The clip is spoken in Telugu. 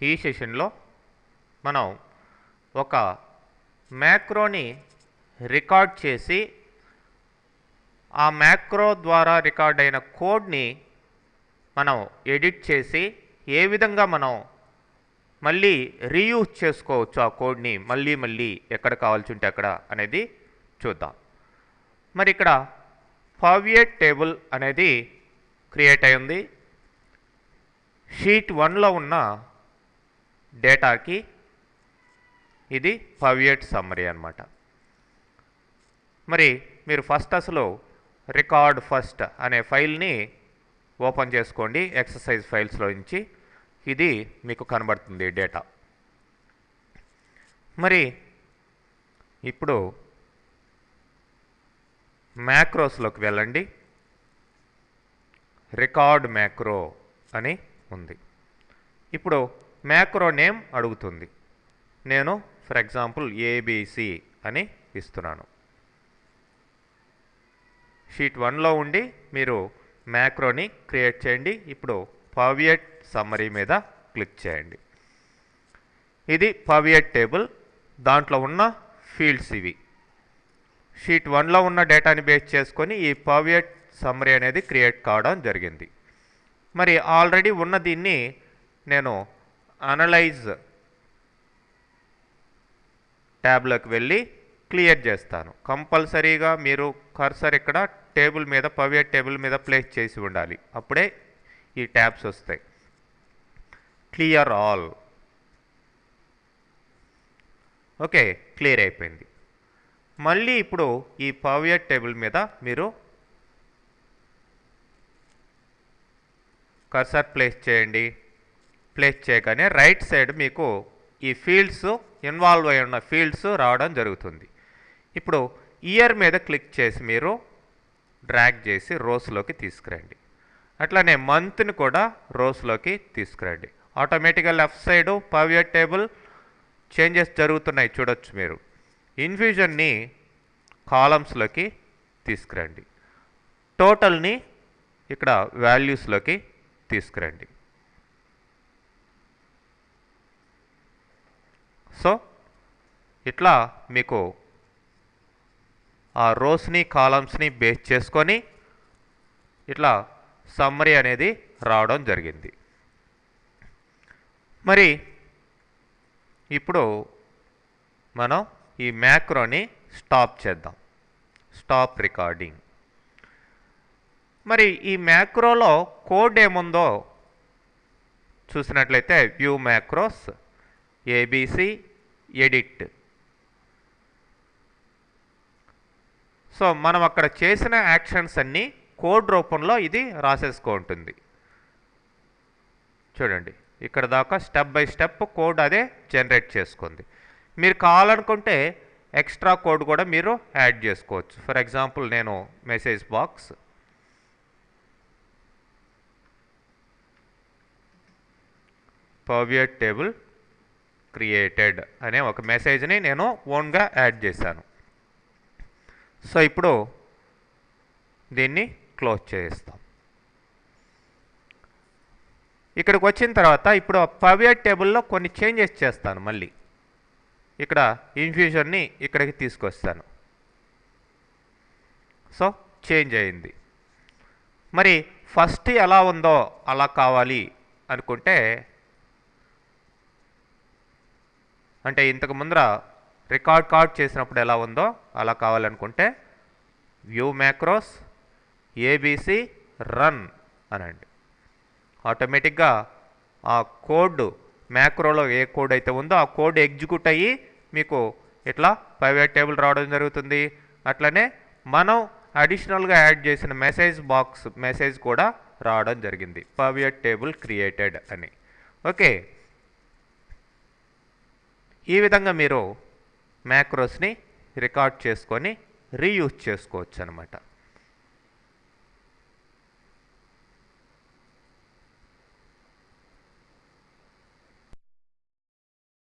ఈ సెషన్లో మనం ఒక మ్యాక్రోని రికార్డ్ చేసి ఆ మ్యాక్రో ద్వారా రికార్డ్ అయిన కోడ్ని మనం ఎడిట్ చేసి ఏ విధంగా మనం మళ్ళీ రీయూజ్ చేసుకోవచ్చు ఆ కోడ్ని మళ్ళీ ఎక్కడ కావాల్సి ఉంటే అక్కడ అనేది చూద్దాం. మరి ఇక్కడ పర్వియట్ టేబుల్ అనేది క్రియేట్ అయింది. షీట్ 1లో ఉన్న డేటాకి ఇది పర్వియట్ సమ్మరీ అన్నమాట. మరి మీరు ఫస్ట్ అసలు రికార్డ్ ఫస్ట్ అనే ఫైల్ని ఓపెన్ చేసుకోండి. ఎక్సర్సైజ్ ఫైల్స్లో నుంచి ఇది మీకు కనబడుతుంది డేటా. మరి ఇప్పుడు మ్యాక్రోస్లోకి వెళ్ళండి. రికార్డ్ మ్యాక్రో అని ఉంది. ఇప్పుడు మ్యాక్రో నేమ్ అడుగుతుంది. నేను ఫర్ ఎగ్జాంపుల్ ఏబిసి అని ఇస్తున్నాను. షీట్ 1లో ఉండి మీరు మ్యాక్రోని క్రియేట్ చేయండి. ఇప్పుడు పర్వియట్ సమ్మరీ మీద క్లిక్ చేయండి. ఇది పర్వియట్ టేబుల్. దాంట్లో ఉన్న ఫీల్డ్స్ ఇవి. షీట్ 1లో ఉన్న డేటాని బేస్ చేసుకొని ఈ పర్వియట్ సమ్మరీ అనేది క్రియేట్ కావడం జరిగింది. మరి ఆల్రెడీ ఉన్న దీన్ని నేను అనలైజ్ ట్యాబ్లోకి వెళ్ళి క్లియర్ చేస్తాను. కంపల్సరీగా మీరు కర్సర్ ఇక్కడ టేబుల్ మీద పర్వియట్ టేబుల్ మీద ప్లేస్ చేసి ఉండాలి. అప్పుడే ఈ ట్యాబ్స్ వస్తాయి. Clear all. ఓకే, క్లియర్ అయిపోయింది. మళ్ళీ ఇప్పుడు ఈ పర్వియట్ టేబుల్ మీద మీరు కర్సర్ ప్లేస్ చేయండి. ప్లేస్ చేయగానే రైట్ సైడ్ మీకు ఈ ఫీల్డ్స్ ఇన్వాల్వ్ అయి ఉన్న ఫీల్డ్స్ రావడం జరుగుతుంది. ఇప్పుడు ఇయర్ మీద క్లిక్ చేసి మీరు డ్రాగ్ చేసి రోస్లోకి తీసుకురండి. అట్లానే మంత్ని కూడా రోస్లోకి తీసుకురండి. ఆటోమేటిక్గా లెఫ్ట్ సైడ్ పర్వియట్ టేబుల్ చేంజెస్ జరుగుతున్నాయి చూడొచ్చు మీరు. ఇన్ఫ్యూజన్ని కాలమ్స్లోకి తీసుకురండి. టోటల్ని ఇక్కడ వాల్యూస్లోకి తీసుకురండి. సో ఇట్లా మీకు ఆ రోస్ని కాలమ్స్ని బేస్ చేసుకొని ఇట్లా సమ్మరీ అనేది రావడం జరిగింది. మరి ఇప్పుడు మనం ఈ మ్యాక్రోని స్టాప్ చేద్దాం. Stop recording. మరి ఈ మ్యాక్రోలో కోడ్ ఏముందో చూసినట్లయితే view macros ABC edit. So మనం అక్కడ చేసిన యాక్షన్స్ అన్నీ కోడ్ రూపంలో ఇది రాసేసుకుంటుంది. చూడండి, ఇక్కడ దాకా స్టెప్ బై స్టెప్ కోడ్ అదే జనరేట్ చేసుకుంది. మీరు కావాలనుకుంటే ఎక్స్ట్రా కోడ్ కూడా మీరు యాడ్ చేసుకోవచ్చు. ఫర్ ఎగ్జాంపుల్ నేను మెసేజ్ బాక్స్ పర్వియట్ టేబుల్ క్రియేటెడ్ అనే ఒక మెసేజ్ని నేను ఓన్గా యాడ్ చేశాను. సో ఇప్పుడు దీన్ని క్లోజ్ చేస్తాం. ఇక్కడికి వచ్చిన తర్వాత ఇప్పుడు పర్వియట్ టేబుల్లో కొన్ని చేంజెస్ చేస్తాను. మళ్ళీ ఇక్కడ ఇన్ఫ్యూజన్ని ఇక్కడికి తీసుకొస్తాను. సో చేంజ్ అయింది. మరి ఫస్ట్ ఎలా ఉందో అలా కావాలి అనుకుంటే, అంటే ఇంతకు ముందర రికార్డ్ చేసినప్పుడు ఎలా ఉందో అలా కావాలనుకుంటే వ్యూ మ్యాక్రోస్ ఏబిసి రన్ అనండి. ఆటోమేటిక్గా ఆ కోడ్ మ్యాక్రోలో ఏ కోడ్ అయితే ఉందో ఆ కోడ్ ఎగ్జిక్యూట్ అయ్యి మీకు ఇట్లా పర్వియట్ టేబుల్ రావడం జరుగుతుంది. అట్లనే మనం అడిషనల్గా యాడ్ చేసిన మెసేజ్ బాక్స్ మెసేజ్ కూడా రావడం జరిగింది, పర్వియట్ టేబుల్ క్రియేటెడ్ అని. ఓకే, ఈ విధంగా మీరు మ్యాక్రోస్ని రికార్డ్ చేసుకొని రీయూజ్ చేసుకోవచ్చు అన్నమాట.